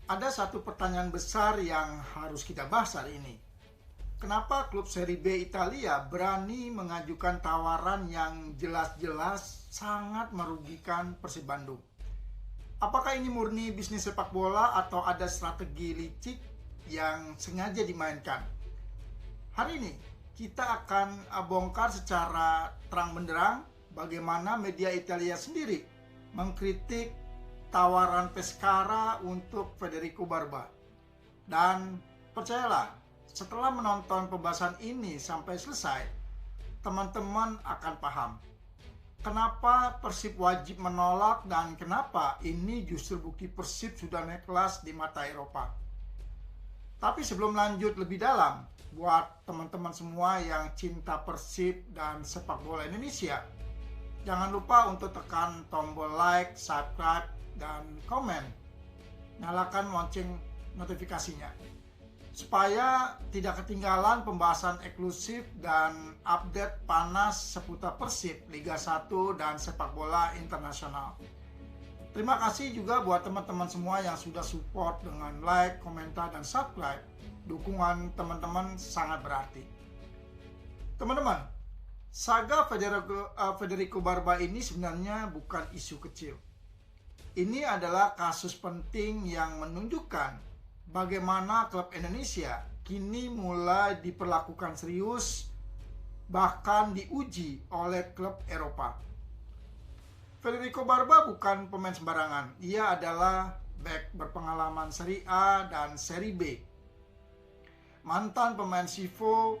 Ada satu pertanyaan besar yang harus kita bahas hari ini. Kenapa klub Serie B Italia berani mengajukan tawaran yang jelas-jelas sangat merugikan Persib Bandung? Apakah ini murni bisnis sepak bola atau ada strategi licik yang sengaja dimainkan? Hari ini kita akan bongkar secara terang benderang bagaimana media Italia sendiri mengkritik tawaran Pescara untuk Federico Barba. Dan percayalah, setelah menonton pembahasan ini sampai selesai, teman-teman akan paham kenapa Persib wajib menolak dan kenapa ini justru bukti Persib sudah naik kelas di mata Eropa. Tapi sebelum lanjut lebih dalam, buat teman-teman semua yang cinta Persib dan sepak bola Indonesia, jangan lupa untuk tekan tombol like, subscribe, dan komen. Nyalakan lonceng notifikasinya supaya tidak ketinggalan pembahasan eksklusif dan update panas seputar Persib, Liga 1 dan sepak bola internasional. Terima kasih juga buat teman-teman semua yang sudah support dengan like, komentar, dan subscribe. Dukungan teman-teman sangat berarti. Teman-teman, saga Federico Barba ini sebenarnya bukan isu kecil. Ini adalah kasus penting yang menunjukkan bagaimana klub Indonesia kini mulai diperlakukan serius, bahkan diuji oleh klub Eropa. Federico Barba bukan pemain sembarangan. Ia adalah bek berpengalaman Serie A dan Serie B. Mantan pemain Chievo,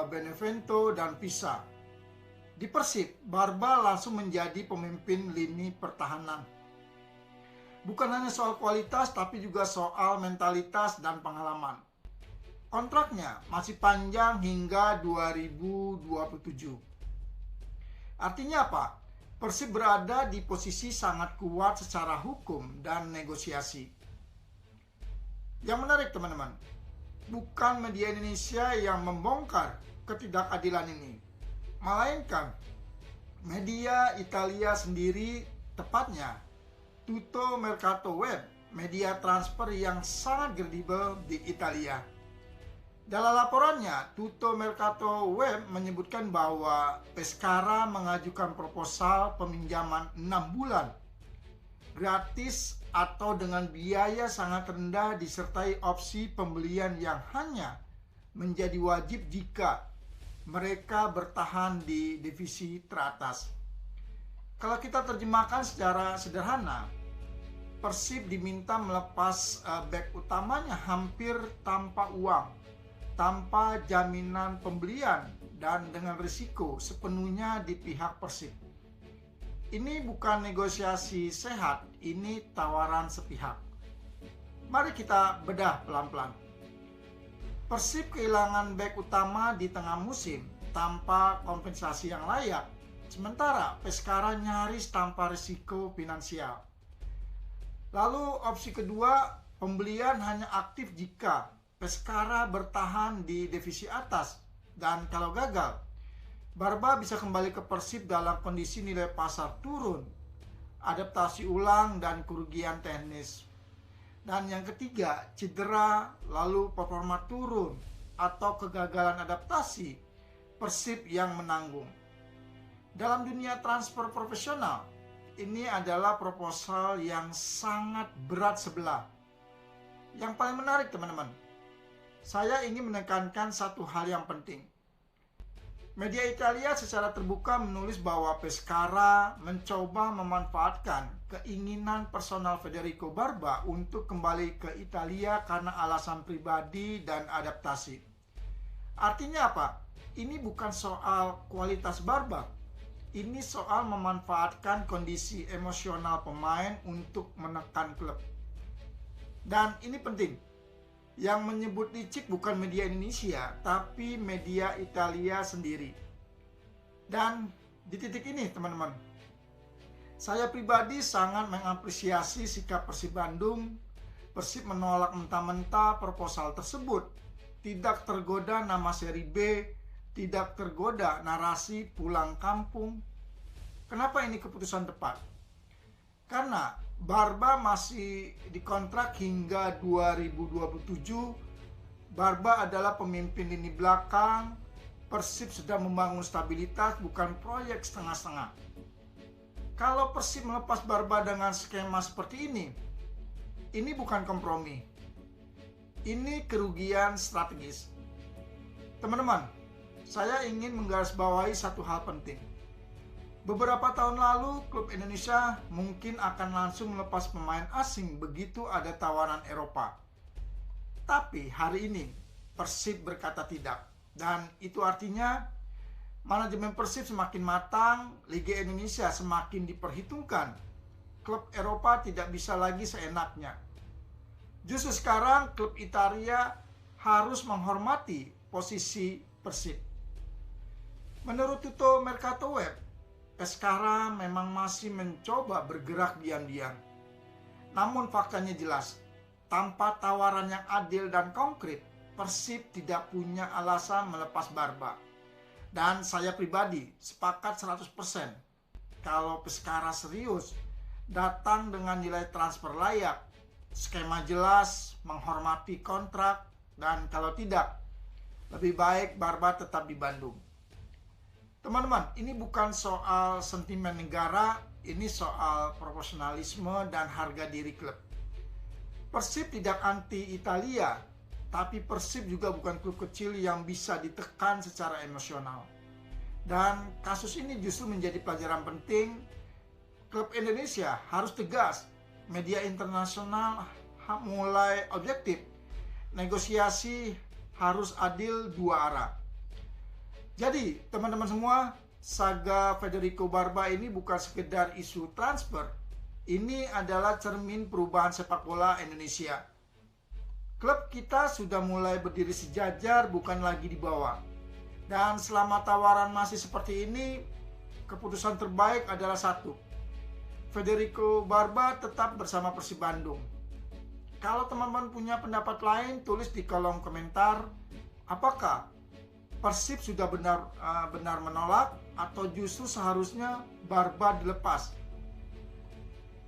Benevento, dan Pisa. Di Persib, Barba langsung menjadi pemimpin lini pertahanan. Bukan hanya soal kualitas, tapi juga soal mentalitas dan pengalaman. Kontraknya masih panjang hingga 2027. Artinya apa? Persib berada di posisi sangat kuat secara hukum dan negosiasi. Yang menarik teman-teman, bukan media Indonesia yang membongkar ketidakadilan ini, melainkan media Italia sendiri, tepatnya Tutto Mercato Web, media transfer yang sangat kredibel di Italia. Dalam laporannya, Tutto Mercato Web menyebutkan bahwa Pescara mengajukan proposal peminjaman 6 bulan gratis atau dengan biaya sangat rendah disertai opsi pembelian yang hanya menjadi wajib jika mereka bertahan di divisi teratas. Kalau kita terjemahkan secara sederhana, Persib diminta melepas bek utamanya hampir tanpa uang, tanpa jaminan pembelian, dan dengan risiko sepenuhnya di pihak Persib. Ini bukan negosiasi sehat, ini tawaran sepihak. Mari kita bedah pelan-pelan. Persib kehilangan bek utama di tengah musim tanpa kompensasi yang layak, sementara Pescara nyaris tanpa risiko finansial. Lalu opsi kedua, pembelian hanya aktif jika Pescara bertahan di divisi atas, dan kalau gagal, Barba bisa kembali ke Persib dalam kondisi nilai pasar turun, adaptasi ulang, dan kerugian teknis. Dan yang ketiga, cedera, lalu performa turun, atau kegagalan adaptasi, Persib yang menanggung. Dalam dunia transfer profesional, ini adalah proposal yang sangat berat sebelah. Yang paling menarik teman-teman, saya ingin menekankan satu hal yang penting. Media Italia secara terbuka menulis bahwa Pescara mencoba memanfaatkan keinginan personal Federico Barba untuk kembali ke Italia karena alasan pribadi dan adaptasi. Artinya apa? Ini bukan soal kualitas Barba. Ini soal memanfaatkan kondisi emosional pemain untuk menekan klub. Dan ini penting. Yang menyebut licik bukan media Indonesia, tapi media Italia sendiri. Dan di titik ini teman-teman, saya pribadi sangat mengapresiasi sikap Persib Bandung. Persib menolak mentah-mentah proposal tersebut. Tidak tergoda nama Serie B, tidak tergoda narasi pulang kampung. Kenapa ini keputusan tepat? Karena Barba masih dikontrak hingga 2027. Barba adalah pemimpin lini belakang. Persib sedang membangun stabilitas, bukan proyek setengah-setengah. Kalau Persib melepas Barba dengan skema seperti ini bukan kompromi. Ini kerugian strategis. Teman-teman, saya ingin menggarisbawahi satu hal penting. Beberapa tahun lalu, klub Indonesia mungkin akan langsung melepas pemain asing begitu ada tawaran Eropa. Tapi hari ini, Persib berkata tidak. Dan itu artinya, manajemen Persib semakin matang, Liga Indonesia semakin diperhitungkan. Klub Eropa tidak bisa lagi seenaknya. Justru sekarang, klub Italia harus menghormati posisi Persib. Menurut Tutto Mercato Web, Pescara memang masih mencoba bergerak diam-diam. Namun faktanya jelas, tanpa tawaran yang adil dan konkret, Persib tidak punya alasan melepas Barba. Dan saya pribadi sepakat 100%. Kalau Pescara serius, datang dengan nilai transfer layak, skema jelas, menghormati kontrak, dan kalau tidak, lebih baik Barba tetap di Bandung. Teman-teman, ini bukan soal sentimen negara, ini soal profesionalisme dan harga diri klub. Persib tidak anti Italia, tapi Persib juga bukan klub kecil yang bisa ditekan secara emosional. Dan kasus ini justru menjadi pelajaran penting. Klub Indonesia harus tegas, media internasional mulai objektif, negosiasi harus adil dua arah. Jadi teman-teman semua, saga Federico Barba ini bukan sekedar isu transfer. Ini adalah cermin perubahan sepak bola Indonesia. Klub kita sudah mulai berdiri sejajar, bukan lagi di bawah. Dan selama tawaran masih seperti ini, keputusan terbaik adalah satu. Federico Barba tetap bersama Persib Bandung. Kalau teman-teman punya pendapat lain, tulis di kolom komentar. Apakah Persib sudah benar menolak atau justru seharusnya Barba dilepas?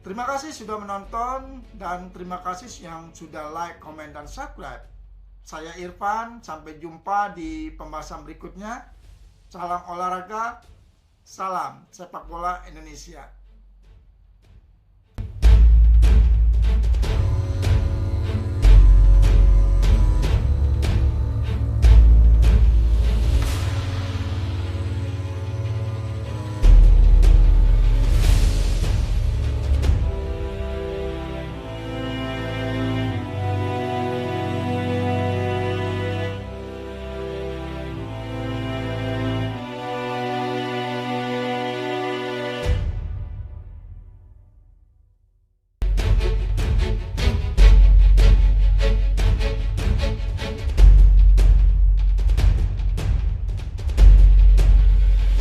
Terima kasih sudah menonton dan terima kasih yang sudah like, komen, dan subscribe. Saya Irfan, sampai jumpa di pembahasan berikutnya. Salam olahraga, salam sepak bola Indonesia.